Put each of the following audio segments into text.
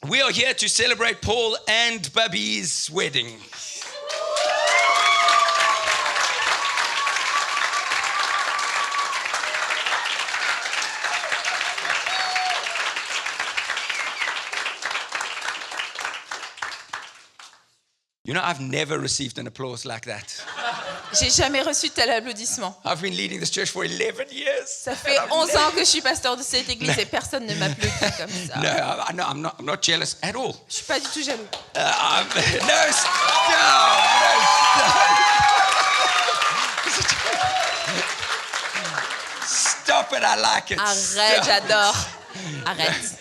We are here to celebrate Paul and Bubby's wedding. You know, I've never received an applause like that. J'ai jamais reçu tel applaudissement. I've been leading this church for 11 years. Ça fait 11 ans que je suis pasteur de cette église et personne ne m'applaudit comme ça. No, I'm not jealous at all. Je suis pas du tout jaloux. No, stop it, I like it. Arrête, j'adore. Arrête.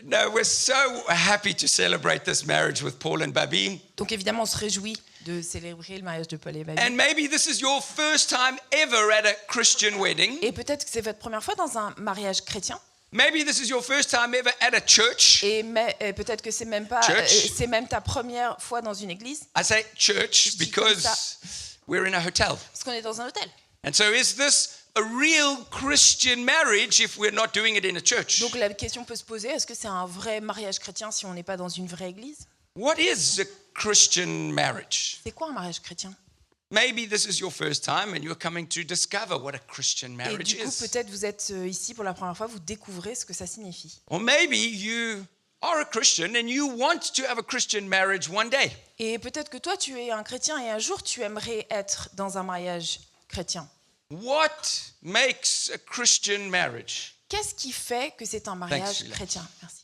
No, we're so happy to celebrate this marriage with Paul and Bubby. Donc évidemment, on se réjouit de célébrer le mariage de Paul et Baby. And maybe this is your first time ever at a Christian wedding. Et peut-être que c'est votre première fois dans un mariage chrétien. Maybe this is your first time ever at a church. Et peut-être que c'est même pas, c'est même ta première fois dans une église. I say church because we're in a hotel. Parce qu'on est dans un hôtel. And so is this a real Christian marriage if we're not doing it in a church? Donc la question peut se poser, est-ce que c'est un vrai mariage chrétien si on n'est pas dans une vraie église? What is a Christian marriage? C'est quoi un mariage chrétien? Maybe this is your first time and you're coming to discover what a Christian Et marriage du coup, is. peut-être vous êtes ici pour la première fois, vous découvrez ce que ça signifie. Or maybe you are a Christian and you want to have a Christian marriage one day. Et peut-être que toi, tu es un chrétien et un jour, tu aimerais être dans un mariage chrétien. What makes a Christian marriage? Qu'est-ce qui fait que c'est un mariage Sheila. chrétien? Merci.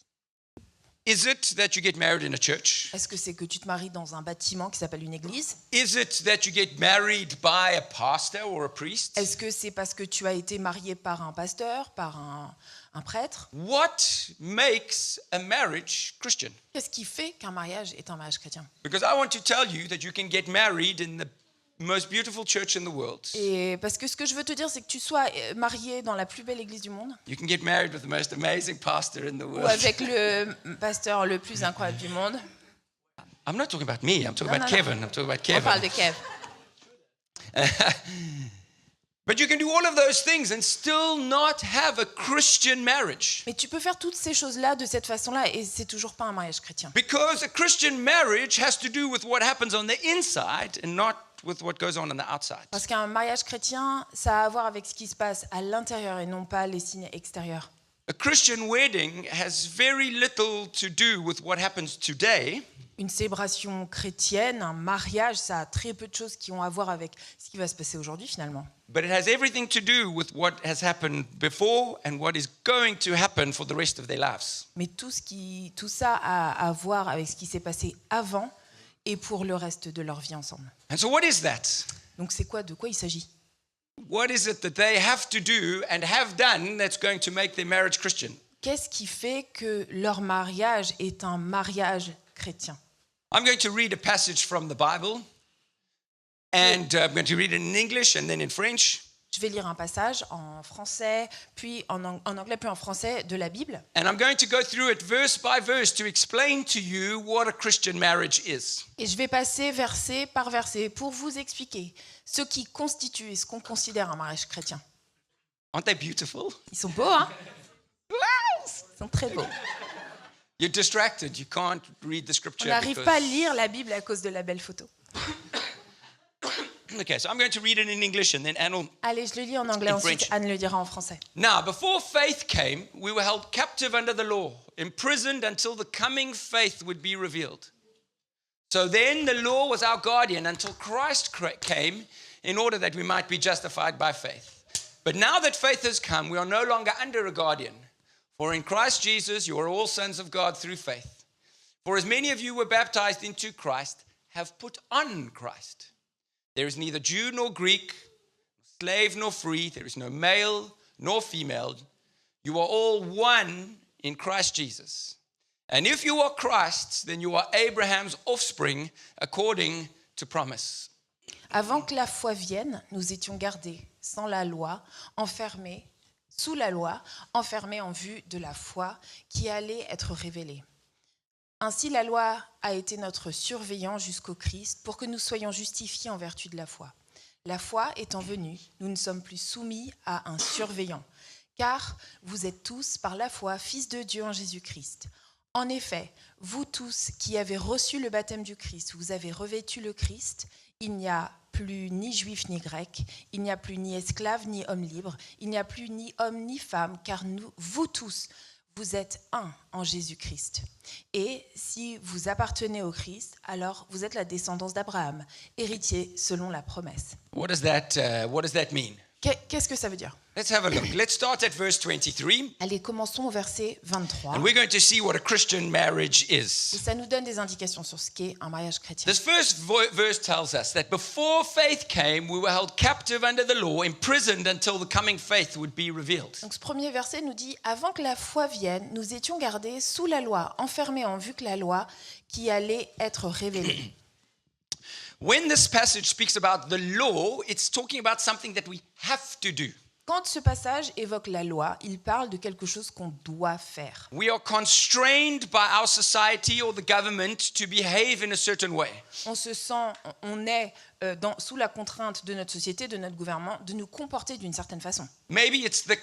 Is it that you get married in a church? Est-ce que c'est que tu te maries dans un bâtiment qui s'appelle une église? Is it that you get married by a pastor or a priest? Est-ce que c'est parce que tu as été marié par un pasteur, par un prêtre? What makes a marriage Christian? Qu'est-ce qui fait qu'un mariage est un mariage chrétien? Because I want to tell you that you can get married in the most beautiful church in the world. Et parce que ce que je veux te dire, c'est que tu sois marié dans la plus belle église du monde, You can get married with the most amazing pastor in the ou world. avec le pasteur le plus incroyable du monde. I'm not talking about me, I'm talking No, about no, no. Kevin. I'm talking about On parle Kevin. de Kev. But you can do all of those things and still not have a Christian marriage. Mais tu peux faire toutes ces choses-là de cette façon-là et c'est toujours pas un mariage chrétien. Because a Christian marriage has to do with what happens on the inside and not with what goes on the outside. Parce qu'un mariage chrétien, ça a à voir avec ce qui se passe à l'intérieur et non pas les signes extérieurs. A Christian wedding has very little to do with what happens today. Une célébration chrétienne, un mariage, ça a très peu de choses qui ont à voir avec ce qui va se passer aujourd'hui finalement. But it has everything to do with what has happened before and what is going to happen for the rest of their lives. Mais tout ça a à voir avec ce qui s'est passé avant et pour le reste de leur vie ensemble. And so what is that? Donc c'est quoi, de quoi il s'agit? What is it that they have to do and have done that's going to make their marriage Christian? Qu'est-ce qui fait que leur mariage est un mariage chrétien? I'm going to read a passage from the Bible, and I'm going to read it in English and then in French. Je vais lire un passage en français, puis en anglais, puis en français de la Bible. And I'm going to go through it verse by verse to explain to you what a Christian marriage is. Et je vais passer verset par verset pour vous expliquer ce qui constitue et ce qu'on considère un mariage chrétien. Aren't they beautiful? Ils sont beaux, hein? Ils sont très beaux. You're distracted. You can't read the On scripture. n'arrive pas à lire la Bible à cause de la belle photo. Okay, so I'm going to read it in English and then Anne will... Allez, je le lis en anglais, In ensuite French. Anne le dira en français. Now, before faith came, we were held captive under the law, imprisoned until the coming faith would be revealed. So then the law was our guardian until Christ came in order that we might be justified by faith. But now that faith has come, we are no longer under a guardian. For in Christ Jesus, you are all sons of God through faith. For as many of you were baptized into Christ, have put on Christ. There is neither Jew nor Greek, slave nor free. There is no male nor female. You are all one in Christ Jesus. And if you are Christ's, then you are Abraham's offspring according to promise. Avant que la foi vienne, nous étions gardés sans la loi, enfermés sous la loi, enfermés en vue de la foi qui allait être révélée. Ainsi, la loi a été notre surveillant jusqu'au Christ pour que nous soyons justifiés en vertu de la foi. La foi étant venue, nous ne sommes plus soumis à un surveillant, car vous êtes tous, par la foi, fils de Dieu en Jésus-Christ. En effet, vous tous qui avez reçu le baptême du Christ, vous avez revêtu le Christ, il n'y a plus ni juif ni grec, il n'y a plus ni esclave ni homme libre, il n'y a plus ni homme ni femme, car vous tous, vous êtes un en Jésus-Christ. Et si vous appartenez au Christ, alors vous êtes la descendance d'Abraham, héritier selon la promesse. What does that mean? Qu'est-ce que ça veut dire? Let's have a look. Let's start at verse 23. Allez, commençons au verset 23. And we're going to see what a Christian marriage Et is. ça nous donne des indications sur ce qu'est un mariage chrétien. This first verse tells us that before faith came, we were held captive under the law, imprisoned until the coming faith would be revealed. Donc ce premier verset nous dit « Avant que la foi vienne, nous étions gardés sous la loi, enfermés en vue que la loi qui allait être révélée. » When this passage speaks about the law, it's talking about something that we have to do. Quand ce passage évoque la loi, il parle de quelque chose qu'on doit faire. We are constrained by our society or the government to behave in a certain way. On est sous la contrainte de notre société, de notre gouvernement, de nous comporter d'une certaine façon. Maybe it's the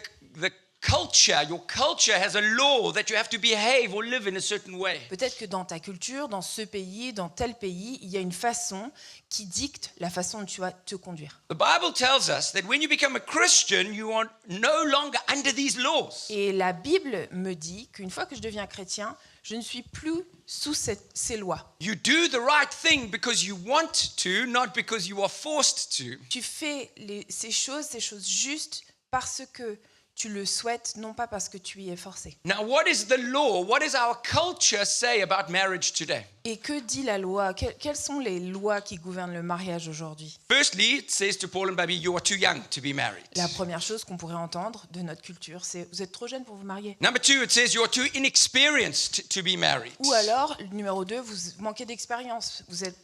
culture. Your culture has a law that you have to behave or live in a certain way. Peut-être que dans ta culture, dans ce pays, dans tel pays, il y a une façon qui dicte la façon dont tu vas te conduire. The Bible tells us that when you become a Christian, you are no longer under these laws. Et la Bible me dit qu'une fois que je deviens chrétien, je ne suis plus sous ces lois. You do the right thing because you want to, not because you are forced to. Tu fais ces choses justes parce que tu le souhaites, non pas parce que tu y es forcé. Now, what is the law? What does our culture say about marriage today? Et que dit la loi? Quelles sont les lois qui gouvernent le mariage aujourd'hui? Firstly, it says to Paul and Babi, you are too young to be married. La première chose qu'on pourrait entendre de notre culture, c'est vous êtes trop jeune pour vous marier. Number two, it says you are too inexperienced to be married. Ou alors, numéro 2, vous manquez d'expérience. Vous êtes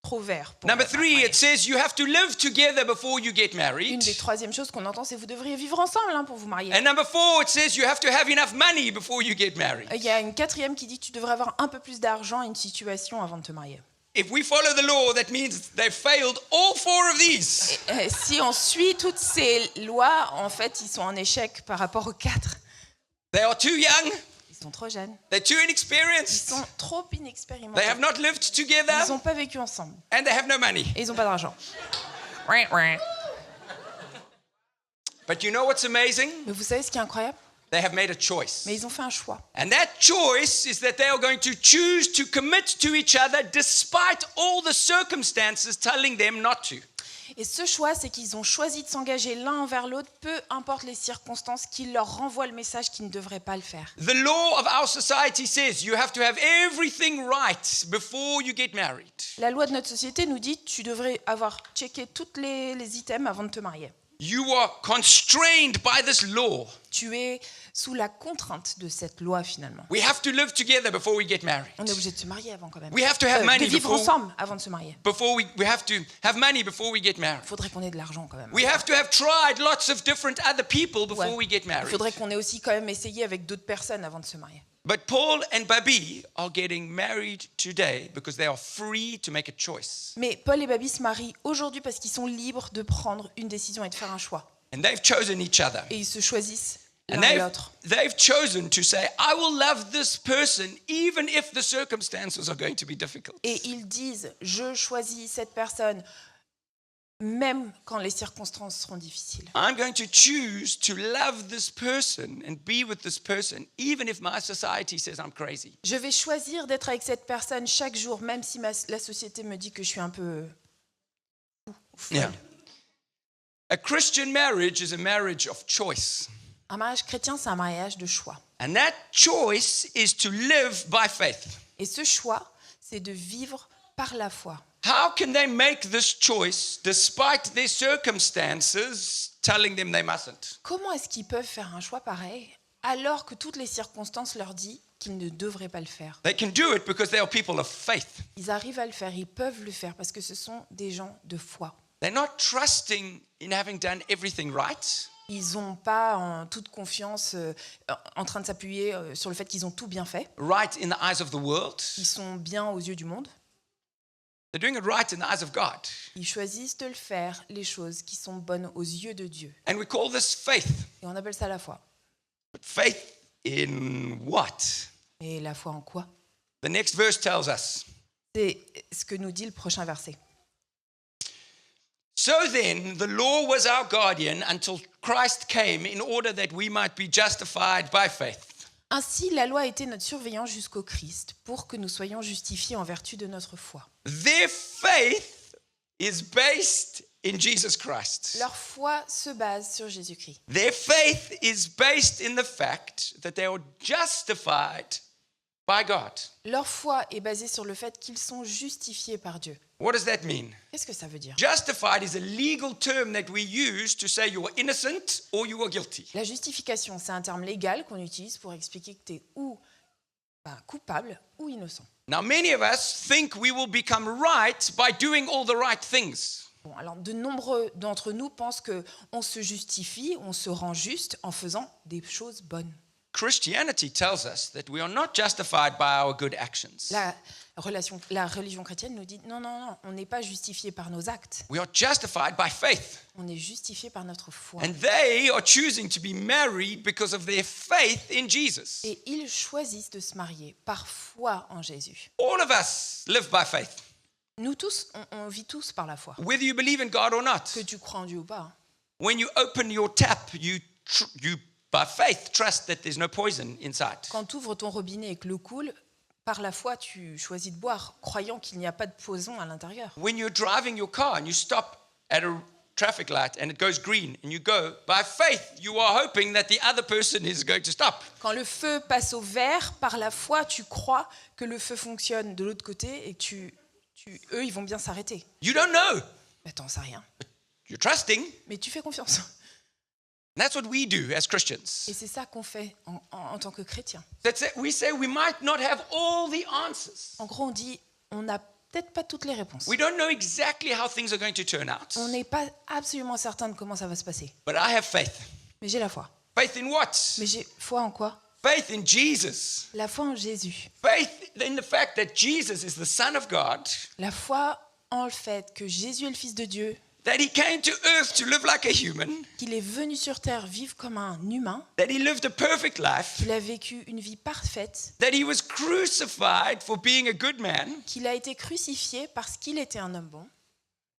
trop vert. Number three, it says you have to live together before you get Une married. des troisièmes choses qu'on entend, c'est vous devriez vivre ensemble pour vous marier. And number four, it says you have to have enough money before you get married. Il y a une quatrième qui dit tu devrais avoir un peu plus d'argent, une situation avant de te marier. If we follow the law, that means they've failed all four of these. Si on suit toutes ces lois, en fait, ils sont en échec par rapport aux 4. They are too young. Ils sont trop jeunes. They're too Ils inexperienced. sont trop inexpérimentés. They have not lived together. Ils n'ont pas vécu ensemble. And they have no money. Et ils n'ont pas d'argent. But you know what's amazing? Mais vous savez ce qui est incroyable? They have made a choice. Mais ils ont fait un choix. And that choice is that they are going to choose to commit to each other despite all the circumstances telling them not to. Et ce choix, c'est qu'ils ont choisi de s'engager l'un envers l'autre, peu importe les circonstances, qui leur renvoient le message qu'ils ne devraient pas le faire. The law of our society says you have to have everything right before you get married. La loi de notre société nous dit tu devrais avoir checké tous les items avant de te marier. You are constrained by this law. Tu es sous la contrainte de cette loi finalement. We have to live together before we get married. On est obligé de se marier avant quand même. We have to have De money vivre before ensemble avant de se marier. we have to have money before we get married. Il faudrait qu'on ait de l'argent quand même. We have to have tried lots of different other people before Ouais. we get Il married. faudrait qu'on ait aussi quand même essayé avec d'autres personnes avant de se marier. But Paul and Babi are getting married today because they are free to make a choice. Mais Paul et Babi se marient aujourd'hui parce qu'ils sont libres de prendre une décision et de faire un choix. And they've chosen each other. Et ils se choisissent And l'un et l'autre. they've chosen to say, I will love this person even if the circumstances are going to be difficult. Et ils disent, je choisis cette personne même quand les circonstances seront difficiles. I'm going to choose to love this person and be with this person even if my society says I'm crazy. Je vais choisir d'être avec cette personne chaque jour, même si la société me dit que je suis un peu fou ou folle. Yeah. A Christian marriage is a marriage of choice. Un mariage chrétien, c'est un mariage de choix. And that choice is to live by faith. Et ce choix, c'est de vivre par la foi. How can they make this choice despite their circumstances telling them they mustn't? Comment est-ce qu'ils peuvent faire un choix pareil alors que toutes les circonstances leur disent qu'ils ne devraient pas le faire? They can do it because they are people of faith. Ils arrivent à le faire, ils peuvent le faire parce que ce sont des gens de foi. They're not trusting in having done everything right. Ils n'ont pas en toute confiance en train de s'appuyer sur le fait qu'ils ont tout bien fait. Right in the eyes of the world. Ils sont bien aux yeux du monde. They're doing it right in the eyes of God. Ils choisissent de le faire, les choses qui sont bonnes aux yeux de Dieu. And we call this faith. Et on appelle ça la foi. But faith in what? Mais la foi en quoi? The next verse tells us. C'est ce que nous dit le prochain verset. So then, the law was our guardian until Christ came in order that we might be justified by faith. Ainsi, la loi était notre surveillant jusqu'au Christ, pour que nous soyons justifiés en vertu de notre foi. Their faith is based in Jesus Christ. Leur foi se base sur Jésus-Christ. Their faith is based in the fact that they are justified by God. Leur foi est basée sur le fait qu'ils sont justifiés par Dieu. What does that mean? Qu'est-ce que ça veut dire? Justified is a legal term that we use to say you are innocent or you are guilty. La justification, c'est un terme légal qu'on utilise pour expliquer que tu es ou coupable ou innocent. Now, many of us think we will become right by doing all the right things. Bon, alors de nombreux d'entre nous pensent qu'on se justifie, on se rend juste en faisant des choses bonnes. Christianity tells us that we are not justified by our good actions. La religion chrétienne nous dit non, on n'est pas justifié par nos actes, We are justified by faith. on est justifié par notre foi. And they are choosing to be married because of their faith in Jesus. Et ils choisissent de se marier par foi en Jésus. All of us live by faith, Nous tous, on vit tous par la foi, whether you believe in God or not. que tu crois en Dieu ou pas. When you open your tap, you by faith trust that there's no poison inside. Quand tu ouvres ton robinet et que l'eau coule, par la foi, tu choisis de boire, croyant qu'il n'y a pas de poison à l'intérieur. When you're driving your car and you stop at a traffic light and it goes green and you go, by faith you are hoping that the other person is going to stop. Quand le feu passe au vert, par la foi, tu crois que le feu fonctionne de l'autre côté et que eux, ils vont bien s'arrêter. You don't know. Mais t'en sais rien. You're trusting. Mais tu fais confiance. That's what we do as Christians. Et c'est ça qu'on fait en tant que chrétien. That's it. We say we might not have all the answers. En gros, on dit, on n'a peut-être pas toutes les réponses. We don't know exactly how things are going to turn out. On n'est pas absolument certain de comment ça va se passer. But I have faith. Mais j'ai la foi. Faith in what? Mais j'ai foi en quoi? Faith in Jesus. La foi en Jésus. Faith in the fact that Jesus is the Son of God, La foi en le fait que Jésus est le Fils de Dieu, that he came to earth to live like a human, qu'il est venu sur terre vivre comme un humain, that he lived a perfect life, qu'il a vécu une vie parfaite, that he was crucified for being a good man. qu'il a été crucifié parce qu'il était un homme bon,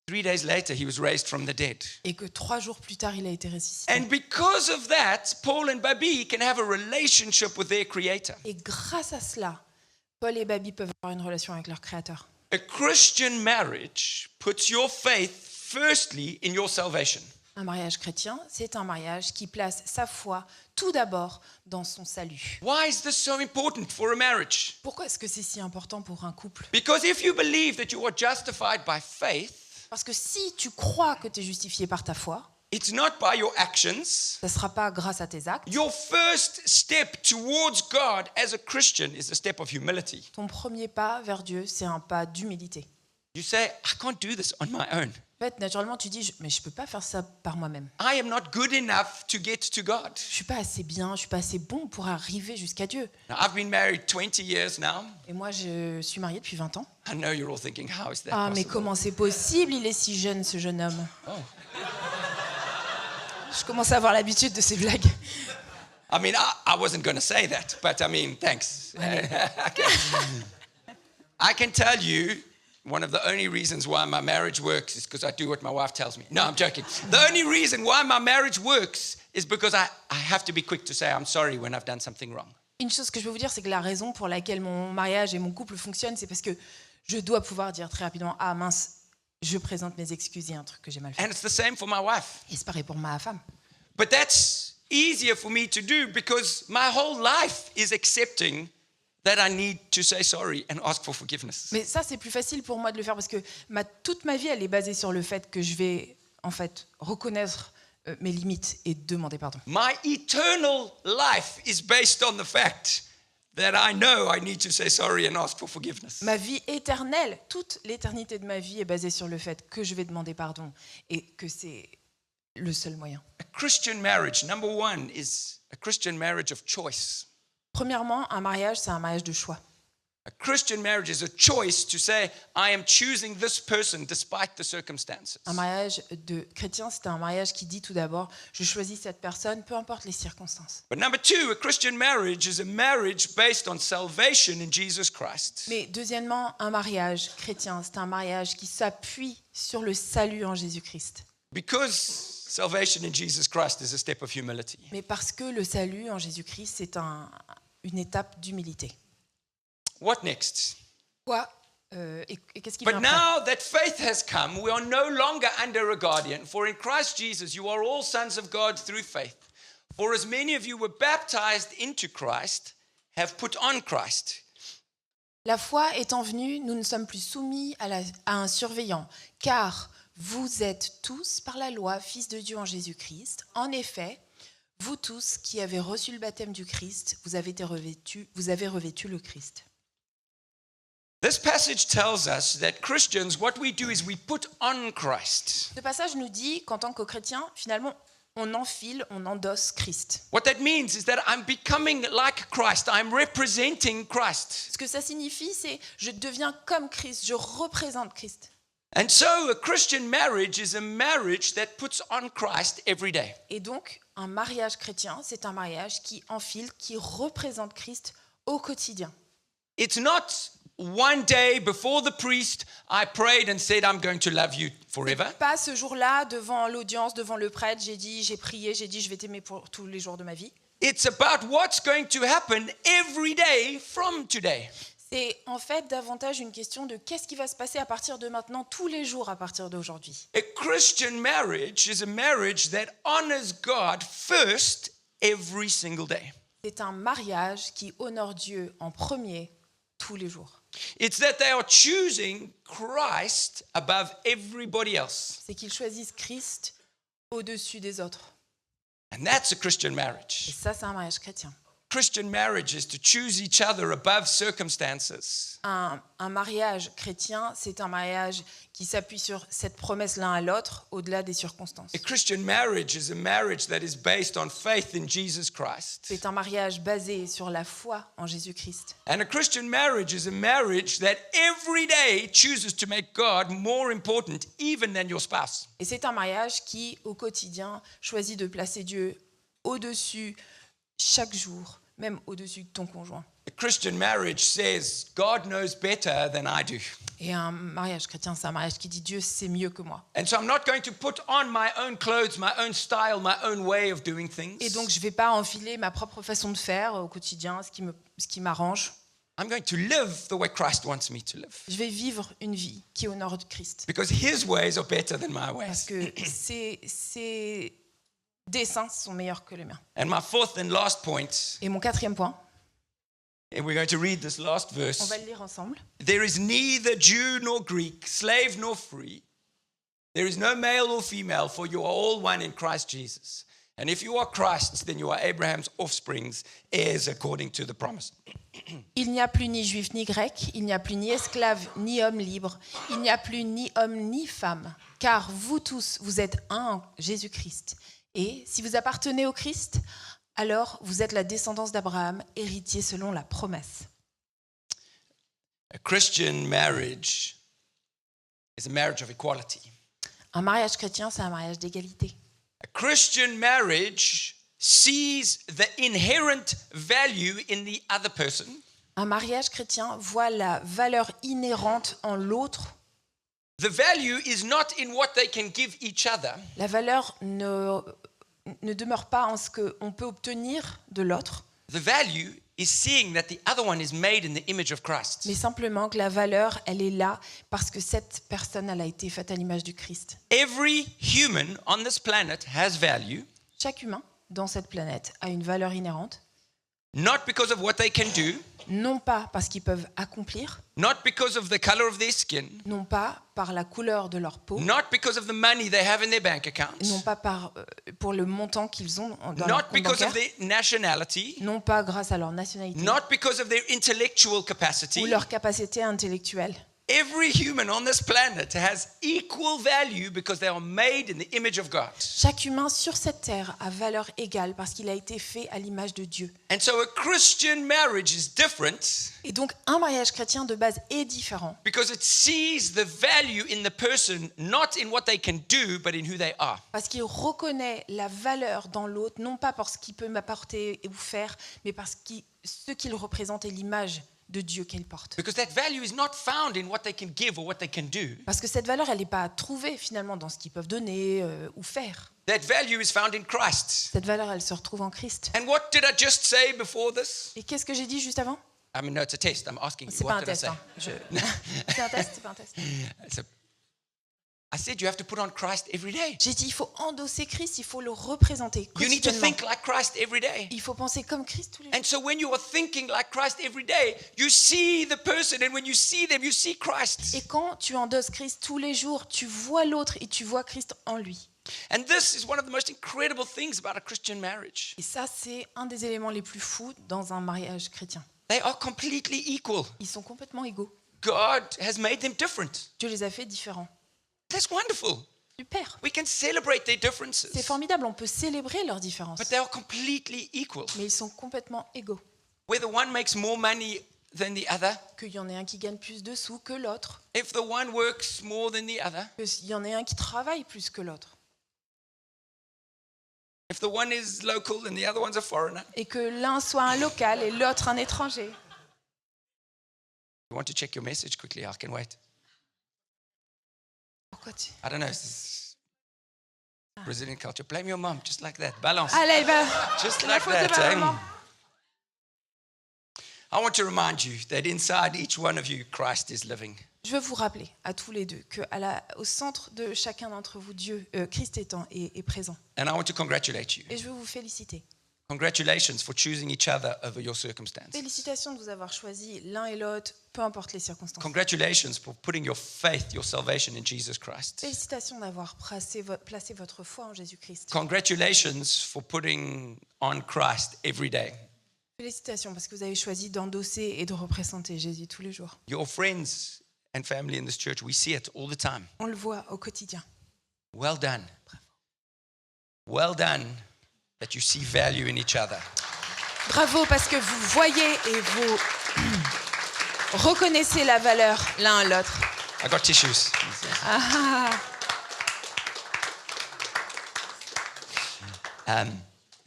3 days later, he was raised from the dead. et que 3 jours plus tard, il a été ressuscité. And because of that, Paul and Babi can have a relationship with their Creator. Et grâce à cela, Paul et Babi peuvent avoir une relation avec leur Créateur. A Christian marriage puts your faith firstly in your salvation. Un mariage chrétien, c'est un mariage qui place sa foi tout d'abord dans son salut. Why is this so important for a marriage? Pourquoi est-ce que c'est si important pour un couple? Because if you believe that you are justified by faith, Parce que si tu crois que tu es justifié par ta foi, it's not by your actions. ça ne sera pas grâce à tes actes. Your first step towards God as a Christian is a step of humility. Ton premier pas vers Dieu, c'est un pas d'humilité. You say, I can't do this on my own. En fait, naturellement, tu dis, mais je ne peux pas faire ça par moi-même. I am not good enough to get to God. Je ne suis pas assez bien, je ne suis pas assez bon pour arriver jusqu'à Dieu. Now, I've been married 20 years now. Et moi, je suis mariée depuis 20 ans. I know you're all thinking, how is that Ah, mais possible? comment c'est possible? Il est si jeune, ce jeune homme. Oh. Je commence à avoir l'habitude de ces blagues. I mean, I wasn't going to say that, but I mean, thanks. I can tell you one of the only reasons why my marriage works is because I do what my wife tells me. No, I'm joking. The only reason why my marriage works is because I have to be quick to say I'm sorry when I've done something wrong. Une chose que je peux vous dire, c'est que la raison pour laquelle mon mariage et mon couple fonctionnent, c'est parce que je dois pouvoir dire très rapidement, ah mince, je présente mes excuses, il y a un truc que j'ai mal fait. And it's the same for my wife. Et c'est pareil pour ma femme. But that's easier for me to do because my whole life is accepting that I need to say sorry and ask for forgiveness. Mais ça, c'est plus facile pour moi de le faire parce que toute ma vie, elle est basée sur le fait que je vais en fait reconnaître mes limites et demander pardon. My eternal life is based on the fact that I know I need to say sorry and ask for forgiveness. Ma vie éternelle, toute l'éternité de ma vie est basée sur le fait que je vais demander pardon et que c'est le seul moyen. A Christian marriage, number one, is a Christian marriage of choice. Premièrement, un mariage, c'est un mariage de choix. A Christian marriage is a choice to say, I am choosing this person despite the circumstances. Un mariage de chrétien, c'est un mariage qui dit tout d'abord, je choisis cette personne, peu importe les circonstances. But number two, a Christian marriage is a marriage based on salvation in Jesus Christ. Mais deuxièmement, un mariage chrétien, c'est un mariage qui s'appuie sur le salut en Jésus-Christ. Because salvation in Jesus Christ is a step of humility. Mais parce que le salut en Jésus-Christ, c'est une étape d'humilité. What next? Quoi et qu'est-ce qui vient But après? now that faith has come, we are no longer under a guardian. For in Christ Jesus, you are all sons of God through faith. For as many of you were baptized into Christ, have put on Christ. La foi étant venue, nous ne sommes plus soumis à un surveillant, car vous êtes tous, par la loi, fils de Dieu en Jésus-Christ. En effet, vous tous qui avez reçu le baptême du Christ, vous avez revêtu le Christ. This passage tells us that Christians, what we do is we put on Christ. Ce passage nous dit qu'en tant que chrétien, finalement, on enfile, on endosse Christ. What that means is that I'm becoming like Christ. I'm representing Christ. Ce que ça signifie, c'est je deviens comme Christ, je représente Christ. And so a Christian marriage is a marriage that puts on Christ every day. Et donc, un mariage chrétien, c'est un mariage qui enfile, qui représente Christ au quotidien. It's not one day before the priest, I prayed and said, I'm going to love you forever. Pas ce jour-là, devant l'audience, devant le prêtre, j'ai prié, j'ai dit, je vais t'aimer pour tous les jours de ma vie. It's about what's going to happen every day from today. C'est en fait davantage une question de qu'est-ce qui va se passer à partir de maintenant, tous les jours à partir d'aujourd'hui. A Christian marriage is a marriage that honors God first every single day. C'est un mariage qui honore Dieu en premier tous les jours. It's that they are choosing Christ above everybody else. C'est qu'ils choisissent Christ au-dessus des autres. And that's a Christian Et marriage. ça, c'est un mariage chrétien. Christian marriage is to choose each other above circumstances. Un mariage chrétien, c'est un mariage qui s'appuie sur cette promesse l'un à l'autre, au-delà des circonstances. A Christian marriage is a marriage that is based on faith in Jesus Christ. C'est un mariage basé sur la foi en Jésus-Christ. And a Christian marriage is a marriage that every day chooses to make God more important even than your spouse. Et c'est un mariage qui, au quotidien, choisit de placer Dieu au-dessus chaque jour, même au-dessus de ton conjoint. A Christian marriage says God knows better than I do. Et un mariage chrétien, c'est un mariage qui dit Dieu sait mieux que moi. And so I'm not going to put on my own clothes, my own style, my own way of doing things. Et donc, je ne vais pas enfiler ma propre façon de faire au quotidien, ce qui m'arrange. I'm going to live the way Christ wants me to live. Je vais vivre une vie qui honore Christ. Because his ways are better than my Parce ways. que ses desseins sont meilleurs que les miens. And my fourth and last point, Et mon quatrième point, and we're going to read this last on verse. va le lire ensemble. There is neither Jew nor Greek, slave nor free. There is no male or female, for you are all one in Christ Jesus. And if you are Christ's, then you are Abraham's offsprings, heirs according to the promise. Il n'y a plus ni juif ni grec, il n'y a plus ni esclave ni homme libre, il n'y a plus ni homme ni femme, car vous tous, vous êtes un en Jésus-Christ. Et si vous appartenez au Christ, alors vous êtes la descendance d'Abraham, héritier selon la promesse. A Christian marriage is a marriage of equality. Un mariage chrétien, c'est un mariage d'égalité. A Christian marriage sees the inherent value in the other person. Un mariage chrétien voit la valeur inhérente en l'autre. The value is not in what they can give each other. La valeur ne demeure pas en ce qu'on peut obtenir de l'autre, The value is seeing that the other one is made in the image of Christ. mais simplement que la valeur, elle est là parce que cette personne, elle a été faite à l'image du Christ. Every human on this planet has value, Chaque humain dans cette planète a une valeur inhérente, not because of what they can do, non pas parce qu'ils peuvent accomplir, not because of the color of their skin, non pas par la couleur de leur peau, not because of the money they have in their bank accounts, non pas pour le montant qu'ils ont dans leur not compte because bancaire, of their nationality, non pas grâce à leur nationalité not because of their intellectual ou capacity, leur capacité intellectuelle, Every human on this planet has equal value because they are made in the image of God. Chaque humain sur cette terre a valeur égale parce qu'il a été fait à l'image de Dieu. And so a Christian marriage is different Et donc un mariage chrétien de base est différent because it sees the value in the person not in what they can do but in who they are. parce qu'il reconnaît la valeur dans l'autre, non pas parce qu'il peut m'apporter ou faire, mais parce que ce qu'il représente est l'image de Dieu qu'elle porte. Because that value is not found in what they can give or what they can do. Parce que cette valeur, elle n'est pas trouvée finalement dans ce qu'ils peuvent donner ou faire. That value is found in Christ. Cette valeur, elle se retrouve en Christ. And what did I just say before this? Et qu'est-ce que j'ai dit juste avant? I mean, no, it's a test. I'm asking you. C'est pas What un did I test. say? Hein. C'est un test, c'est pas un test. I said you have to put on Christ every day. J'ai dit, il faut endosser Christ, il faut le représenter You need to quotidiennement. think like Christ every day. Il faut penser comme Christ tous les jours. And so when you are thinking like Christ every day, you see the person, and when you see them, you see Christ. Et quand tu endosses Christ tous les jours, tu vois l'autre et tu vois Christ en lui. And this is one of the most incredible things about a Christian marriage. Et ça, c'est un des éléments les plus fous dans un mariage chrétien. They are completely equal. Ils sont complètement égaux. God has made them different. Dieu les a fait différents. That's wonderful. Super. We can celebrate their C'est differences, formidable, on peut célébrer leurs différences. but they are completely equal. Mais ils sont complètement égaux. Whether one makes more money than the other, Qu'il y en ait un qui gagne plus de sous que l'autre, if the one works more than the other, qu'il y en ait un qui travaille plus que l'autre, if the one is local and the other one's a foreigner. et que l'un soit un local et l'autre un étranger. You want to check your message quickly? I can wait. Pourquoi tu... I don't know. This is Brazilian culture. Blame your mom, just like that. Balance. Allez, bah, Just c'est la like faute de that. ma eh? maman. I want to remind you that inside each one of you, Christ is living. Je veux vous rappeler à tous les deux qu'au centre de chacun d'entre vous, Christ est présent. And I want to congratulate you. Et je veux vous féliciter. Congratulations for choosing each other over your circumstances. Félicitations de vous avoir choisi l'un et l'autre, peu importe les circonstances. Congratulations for putting your faith, your salvation in Jesus Christ. Félicitations d'avoir placé votre foi en Jésus-Christ. Congratulations for putting on Christ every day. Félicitations parce que vous avez choisi d'endosser et de représenter Jésus tous les jours. Your friends and family in this church, we see it all the time. On le voit au quotidien. Well done. Well done that you see value in each other. Bravo parce que vous voyez et vous reconnaissez la valeur l'un à l'autre. I got tissues.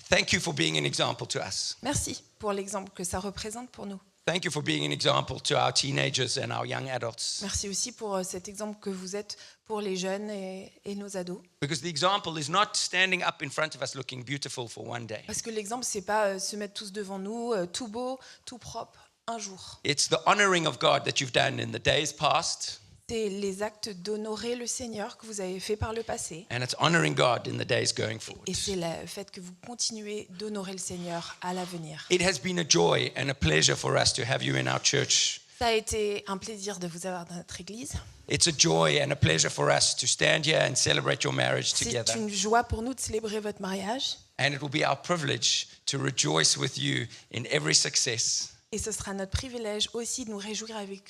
Thank you for being an example to us. Merci pour l'exemple que ça représente pour nous. Thank you for being an example to our teenagers and our young adults. Merci aussi pour cet exemple que vous êtes pour les jeunes et nos ados. Because the example is not standing up in front of us looking beautiful for one day. Parce que l'exemple, c'est pas se mettre tous devant nous, tout beau, tout propre, un jour. It's the honoring of God that you've done in the days past, C'est les actes d'honorer le Seigneur que vous avez fait par le passé. and it's honoring God in the days going forward. Et c'est le fait que vous continuez d'honorer le Seigneur à l'avenir. It has been a joy and a pleasure for us to have you in our church. Ça a été un plaisir de vous avoir dans notre église. It's a joy and a pleasure for us to stand here and celebrate your marriage C'est together. une joie pour nous de célébrer votre mariage. And it will be our privilege to rejoice with you in every success. Et ce sera notre privilège aussi de nous réjouir avec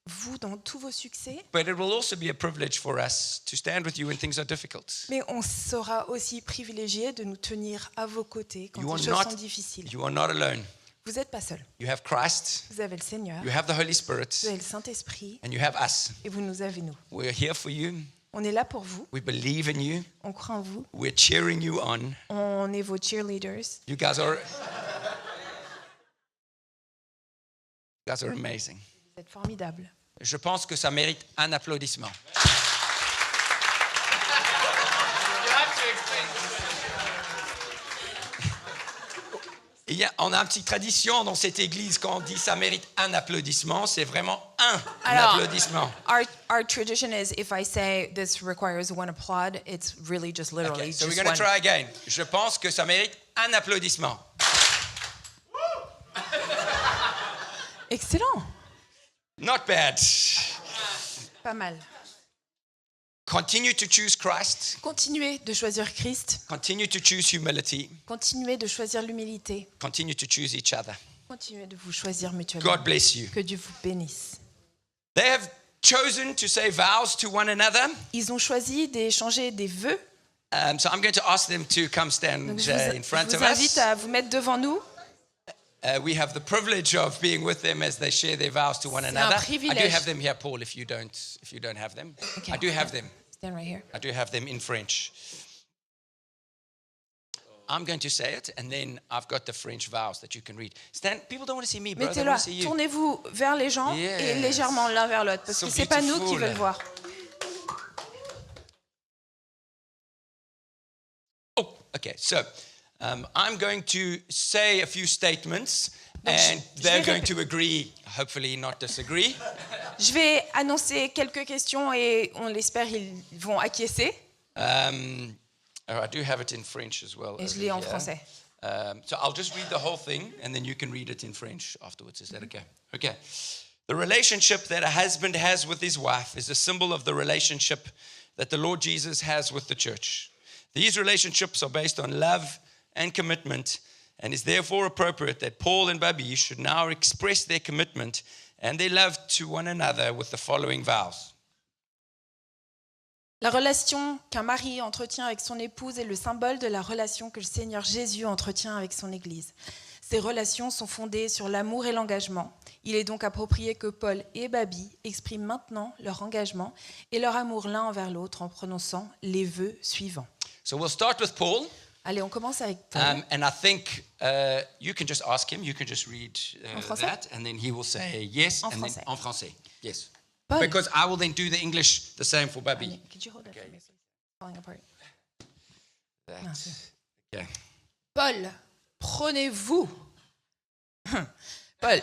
vous dans tous vos succès. But it will also be a privilege for us to stand with you when things are difficult. Mais on sera aussi privilégié de nous tenir à vos côtés quand You les are choses not- sont difficiles. You are not alone. Vous n'êtes pas seul. You have Christ, Vous avez le Seigneur, you have the Holy Spirit, vous avez le Saint-Esprit and you have us. et vous nous avez nous. We're here for you. On est là pour vous, We believe in you. on croit en vous, We're cheering you on. on est vos cheerleaders. You guys are amazing. Vous êtes formidables. Je pense que ça mérite un applaudissement. On a une petite tradition dans cette église, quand on dit ça mérite un applaudissement, c'est vraiment un Alors, applaudissement. Our tradition is if I say this requires one applaud, it's really just literally Okay, so we're just going to one. try again. Je pense que ça mérite un applaudissement. Excellent. Not bad. Pas mal. Continue to choose Christ. Continuez de choisir Christ. Continue to choose humility. Continuez de choisir l'humilité. Continue to choose each other. Continuez de vous choisir mutuellement. God bless you. Que Dieu vous bénisse. They have chosen to say vows to one another. Ils ont choisi d'échanger des vœux. So I'm going to ask them to come stand Donc in front je of vous invite us. à vous mettre devant nous. We have the privilege of being with them as they share their vows to one C'est un another. I do privilège. have them here, Paul, if you don't have them. Okay. I do have them. Stand right here. I do have them in French. I'm going to say it, and then I've got the French vows that you can read. Stan, people don't want to see me, bro. They Mettez-le, want to see you. tournez-vous vers les gens et Yes. légèrement l'un vers l'autre, parce So que c'est pas nous qui beautiful. veulent voir. Oh, okay. So I'm going to say a few statements, and je they're vais going to agree, hopefully not disagree. Je vais annoncer quelques questions et on l'espère ils vont acquiescer. I do have it in French as well. Et je over l'ai en here. français. So I'll just read the whole thing, and then you can read it in French afterwards. Is that okay? Okay. The relationship that a husband has with his wife is a symbol of the relationship that the Lord Jesus has with the church. These relationships are based on love and commitment, and is therefore appropriate that Paul and Babi should now express their commitment and their love to one another with the following vows. La relation qu'un mari entretient avec son épouse est le symbole de la relation que le Seigneur Jésus entretient avec son Église. Ces relations sont fondées sur l'amour et l'engagement. Il est donc approprié que Paul et Babi expriment maintenant leur engagement et leur amour l'un envers l'autre en prononçant les vœux suivants. So we'll start with Paul. Allez, on commence avec Paul. And I think you can just ask him, you can just read En français? that, and then he will say yes. En and then, français. en français, yes. Paul. Because I will then do the English the same for Babi. Allez, could you hold that for me, please? Falling apart. That. Okay. Paul, Paul,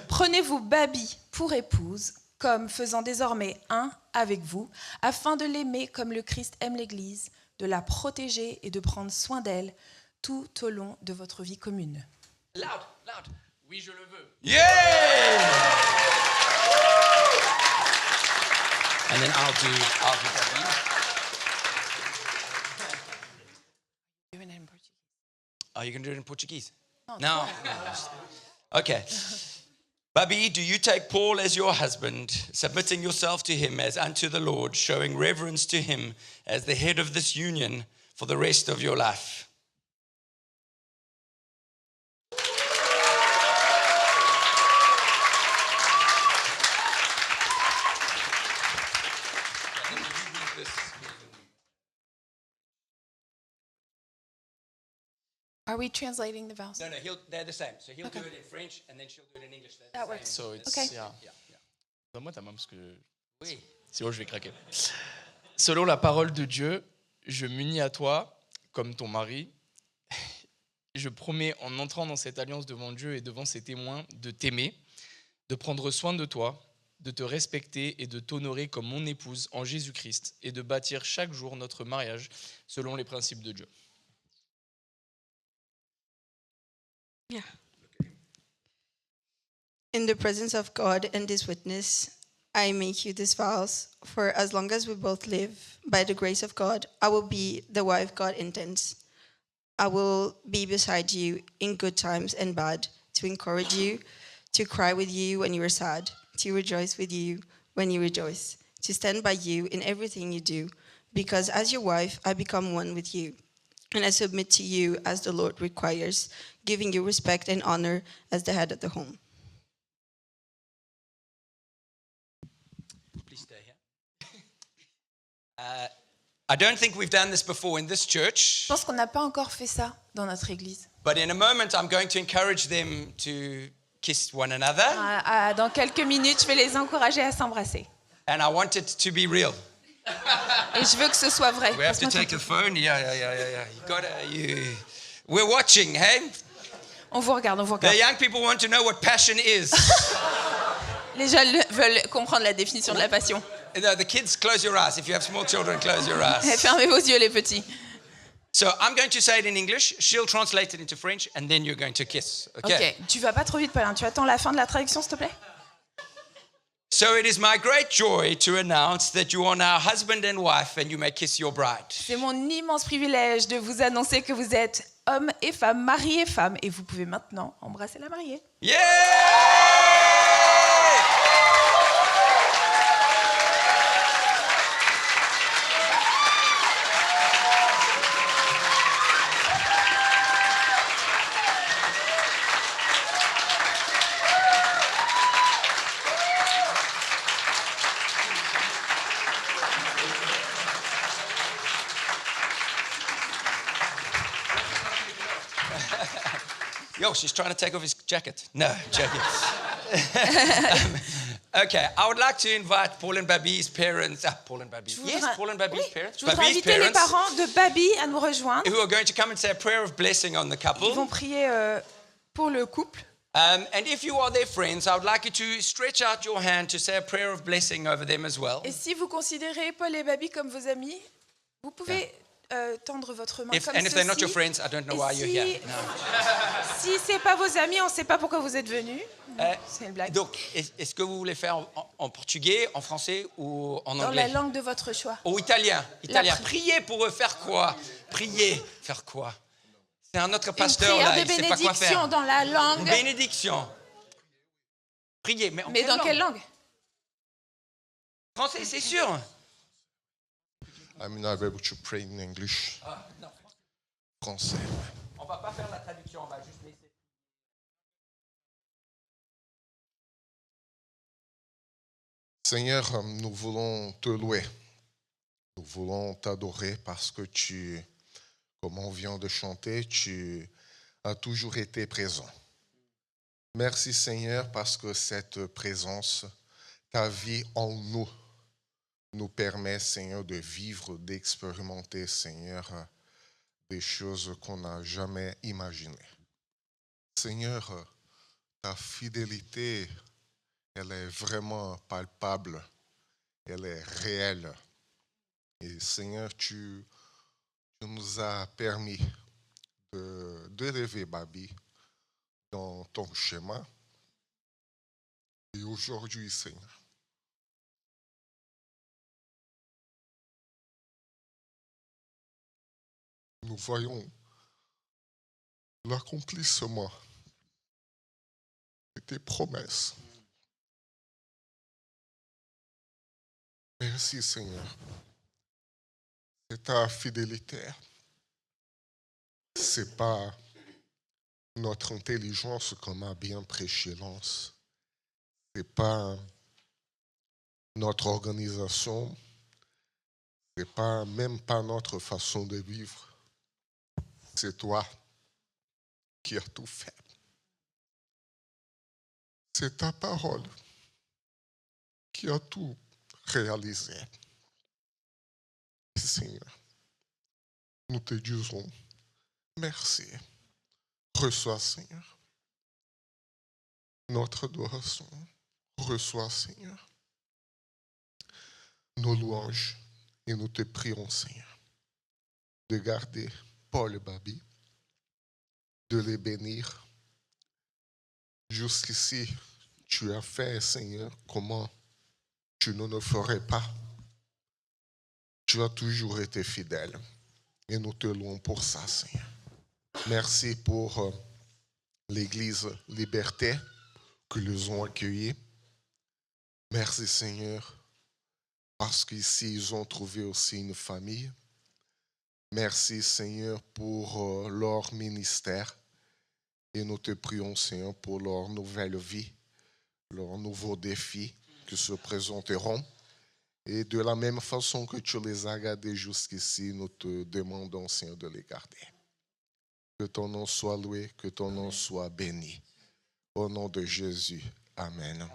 prenez-vous Babi pour épouse, comme faisant désormais un avec vous, afin de l'aimer comme le Christ aime l'Église, de la protéger et de prendre soin d'elle tout au long de votre vie commune. Loud, loud. Oui, je le veux. Yeah! And then I'll do Babi. Oh, you can do it in Portuguese? No. Okay. Babi, do you take Paul as your husband, submitting yourself to him as unto the Lord, showing reverence to him as the head of this union for the rest of your life? Are we translating the vows? No, they're the same. So he'll do it in French, and then she'll do it in English. They're the That same. works. So it's, Okay. yeah. Yeah, yeah. Donne-moi ta main parce que Oui. sinon je vais craquer. Selon la parole de Dieu, je m'unis à toi comme ton mari. Je promets en entrant dans cette alliance devant Dieu et devant ses témoins de t'aimer, de prendre soin de toi, de te respecter et de t'honorer comme mon épouse en Jésus-Christ et de bâtir chaque jour notre mariage selon les principes de Dieu. Yeah. In the presence of God and this witness, I make you these vows, for as long as we both live, by the grace of God, I will be the wife God intends. I will be beside you in good times and bad, to encourage you, to cry with you when you are sad, to rejoice with you when you rejoice, to stand by you in everything you do, because as your wife, I become one with you. And I submit to you as the Lord requires, giving you respect and honor as the head of the home. Please stay here. I don't think we've done this before in this church, Je pense qu'on n'a pas encore fait ça dans notre église. but in a moment I'm going to encourage them to kiss one another, Dans quelques minutes, je vais les encourager à s'embrasser. and I want it to be real. Et je veux que ce soit vrai. We have to take the phone. Yeah. We're watching, hey? On vous regarde, on vous The regarde. young people want to know what passion is. Les jeunes veulent comprendre la définition de la passion. The kids, close your eyes. If you have small children, close your eyes. Fermez vos yeux, les petits. So I'm going to say it in English. She'll translate it into French, and then you're going to kiss. Okay. Ok, tu vas pas trop vite, Paulin. Tu attends la fin de la traduction, s'il te plaît? So it is my great joy to announce that you are now husband and wife, and you may kiss your bride. C'est mon immense privilège de vous annoncer que vous êtes homme et femme, mari et femme, et vous pouvez maintenant embrasser la mariée. Yeah! Yo, she's trying to take off his jacket. No, joking. Okay, I would like to invite Paul and Babi's parents. Paul and Babi. Yes, Paul and Babi's parents. Je voudrais Babi's inviter les parents parents de Babi à nous rejoindre. who are going to come and say a prayer of blessing on the couple. Ils vont prier pour le couple. And if you are their friends, I would like you to stretch out your hand to say a prayer of blessing over them as well. Et si vous considérez Paul et Babi comme vos amis, vous pouvez tendre votre main comme And if they're not ceci. your friends, I don't know why you're here. No. Si c'est pas vos amis, on ne sait pas pourquoi vous êtes venus. C'est une blague. Donc, est-ce que vous voulez faire en portugais, en français ou en Dans anglais? la langue de votre choix. Ou italien. Italien. pri- Prier pour eux, faire quoi? Prier, faire quoi? C'est un autre Une pasteur prière là, de il sait pas quoi bénédiction faire. dans la Une langue. bénédiction. Prier, mais Mais dans quelle langue? Français, c'est sûr. I'm not able to pray in English. Non, Français. on va pas faire la traduction, on va juste laisser. Seigneur, nous voulons te louer. Nous voulons t'adorer parce que tu, comme on vient de chanter, tu as toujours été présent. Merci Seigneur parce que cette présence, ta vie en nous permet Seigneur de vivre, d'expérimenter Seigneur des choses qu'on n'a jamais imaginées. Seigneur, ta fidélité, elle est vraiment palpable, elle est réelle. Et Seigneur, tu nous as permis de rêver, Babi, dans ton chemin. Et aujourd'hui, Seigneur, nous voyons l'accomplissement de tes promesses. Merci Seigneur. C'est ta fidélité. C'est pas notre intelligence comme a bien prêché Lance. C'est pas notre organisation. C'est pas même pas notre façon de vivre. C'est toi qui as tout fait. C'est ta parole qui a tout réalisé. Seigneur, nous te disons merci. Reçois, Seigneur, notre adoration. Reçois, Seigneur, nos louanges. Et nous te prions, Seigneur, de garder Paul et Babi, de les bénir. Jusqu'ici, tu as fait, Seigneur, comment tu ne le ferais pas. Tu as toujours été fidèle et nous te louons pour ça, Seigneur. Merci pour l'Église Liberté que nous ont accueillis. Merci, Seigneur, parce qu'ici, ils ont trouvé aussi une famille. Merci, Seigneur, pour leur ministère. Et nous te prions, Seigneur, pour leur nouvelle vie, leurs nouveaux défis qui se présenteront. Et de la même façon que tu les as gardés jusqu'ici, nous te demandons, Seigneur, de les garder. Que ton nom soit loué, que ton nom soit béni. Au nom de Jésus. Amen. Amen.